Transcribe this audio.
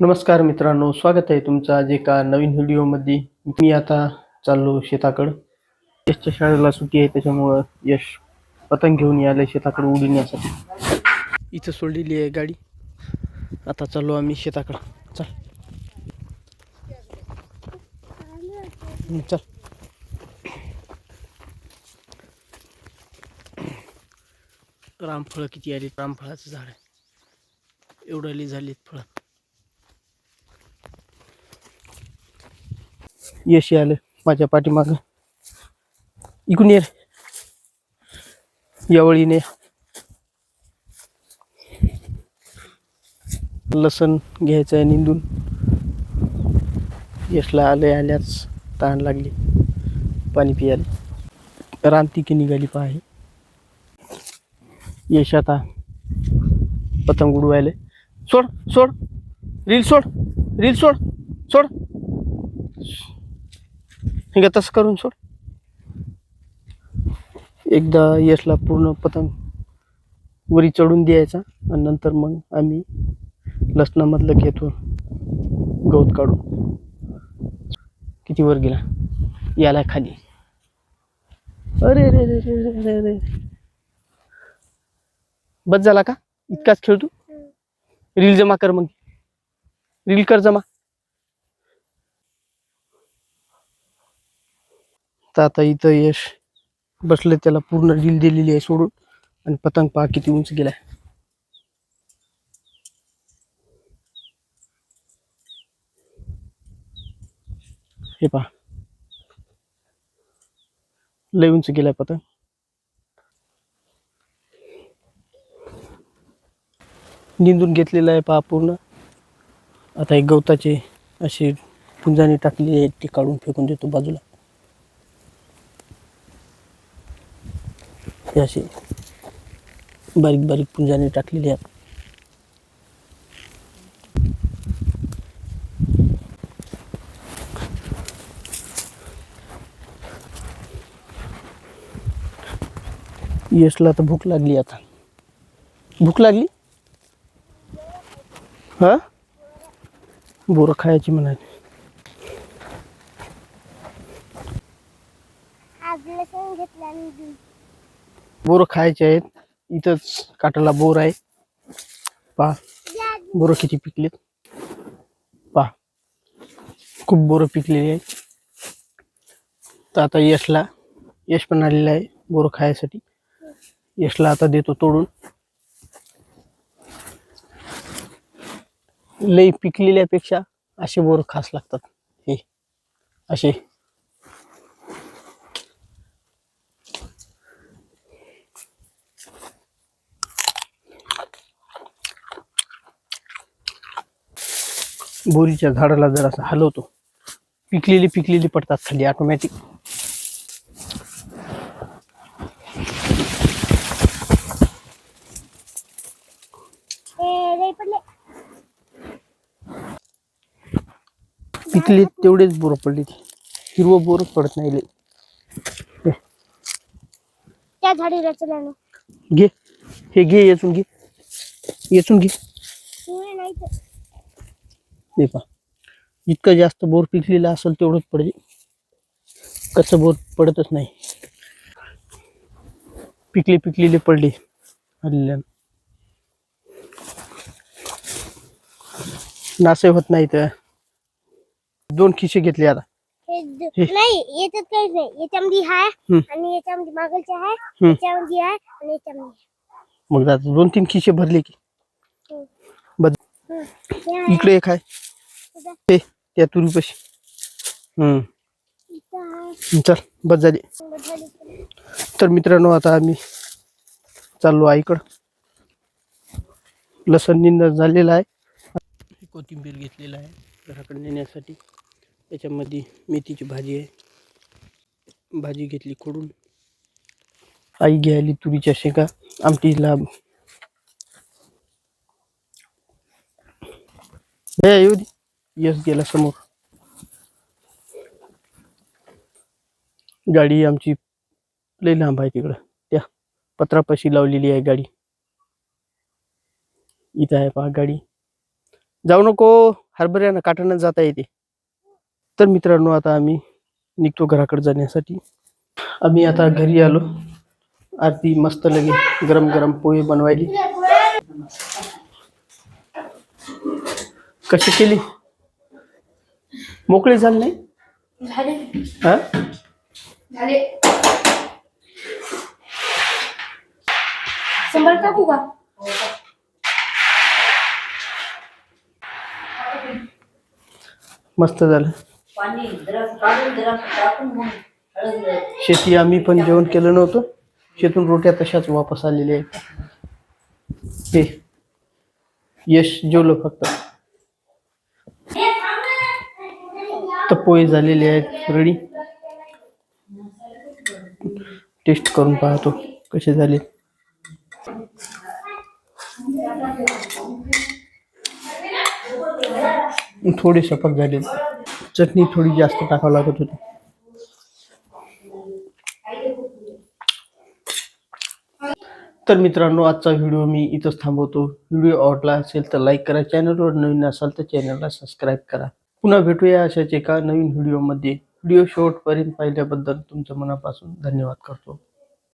नमस्कार मित्रांनो, स्वागत आहे तुमचं आज एका नवीन व्हिडिओमध्ये. मी आता चाललो शेताकडं. यशच्या शाळेला सुट्टी आहे त्याच्यामुळं यश पतंग घेऊन यायला शेताकडे उडविण्यासाठी. इथं सोडलेली आहे गाडी. आता चाललो आम्ही शेताकडं. चल चल. रामफळं किती आली, रामफळाचं झाड आहे, एवढली झालीत फळं. यश आलं माझ्या पाठीमागं. इकडून ये यावळीने. लसण घ्यायचं आहे निंदून. यशला आल्याच तहान लागली पाणी पियाला. रानतिकी निघाली पाहे. यश आता पतंग उडवायले. सोड सोड, रील सोड, रील सोड, सोड. हे का तसं करून सोड. एकदा यशला पूर्ण पतंग वरी चढून द्यायचा आणि नंतर मग आम्ही लसणामधलं घेतो गवत काढून. किती वर गेला, याला खाली. अरे रे रे रे रे रे, बस झाला का? इतकाच खेळ तू? रील जमा कर, मग रील कर जमा. तर आता इथं यश बसले, त्याला पूर्ण रील दिलेली आहे सोडून. आणि पतंग पहा किती उंच गेलाय. हे पहा, लय उंच गेलाय पतंग. निंदून घेतलेला आहे पहा पूर्ण. आता एक गवताचे असे पुंजाने टाकलेले आहेत, ते काढून फेकून देतो बाजूला. हे असे बारीक बारीक पुंजाने टाकलेले आहेत. यशला तर भूक लागली. आता भूक लागली. हा, बोरं खायची म्हणाली. बोरं खायचे आहेत. इथंच काटाला बोर आहे पहा. बोरं किती पिकलेत पहा, खूप बोरं पिकलेली आहेत. तर आता यश पण आलेला आहे बोरं खायसाठी. यशला आता देतो तोडून. लई पिकलेल्यापेक्षा असे बोरं खास लागतात. हे असे बोरीच्या झाडाला जर असं हलवतो, पिकलेली पडतात खाली ऑटोमॅटिक. पिकले तेवढेच बोरं पडली. हिरवं बोर पडत नाही लय. त्या झाडीला चला ना, घे हे, घे येचून घे, येचून घे. हे पहा, इतकं जास्त बोर पिकलेलं असेल तेवढंच पडते. कच्चं बोर पडतच नाही. पिकलेले पडले आलेल्या. नासे होत नाही. तर 2 खिशे घेतले आता. नाही याच्यात काहीच नाही. याच्यामध्ये आहे आणि याच्यामध्ये मागलचे आहे, याच्यामध्ये आहे आणि याच्यामध्ये. मग आता 2-3 खिशे भरले की बस. इकडे एक आहे ते, त्या तुरीपाशी. चल बस झाली. तर मित्रांनो, आता आम्ही चाललो आईकडं. लसण निंदा झालेला आहे. कोथिंबीर घेतलेला आहे घराकडे नेण्यासाठी. त्याच्यामध्ये मेथीची भाजी आहे. भाजी घेतली खोडून. आई घ्यायली तुरीच्या शेंगा आमटीला. हे येऊ दे. यश गेला समोर. गाडी आमची लय लांब आहे तिकडं, त्या पत्रापाशी लावलेली आहे गाडी. इथं आहे पहा गाडी. जाऊ नको, हरभऱ्यानं काठानं जाता येते. तर मित्रांनो आता आम्ही निघतो घराकडे जाण्यासाठी. आम्ही आता घरी आलो. आरती मस्त लगे गरम गरम पोहे बनवायली. कशी केली? मोकळे झाले नाही? झाले हा झाले. शंभर टाकू का? मस्त झालं. शेती आम्ही पण जेवण केलं नव्हतं. शेतून रोट्या तशाच वापस आलेल्या आहेत. हे यश जेवलं फक्त. तर पोहे झालेले आहेत रेडी. टेस्ट करून पाहतो कसे झाले. थोडे सपक झाले. चटणी थोडी जास्त टाकावं लागत होती. तर मित्रांनो आजचा व्हिडिओ मी इथंच थांबवतो. व्हिडिओ आवडला असेल तर लाईक करा. चॅनलवर नवीन असाल तर चॅनलला सबस्क्राईब करा. पुन्हा भेटूया अशाच एका नवीन व्हिडिओमध्ये. व्हिडिओ शेवटपर्यंत पाहिल्याबद्दल तुमचं मनापासून धन्यवाद करतो.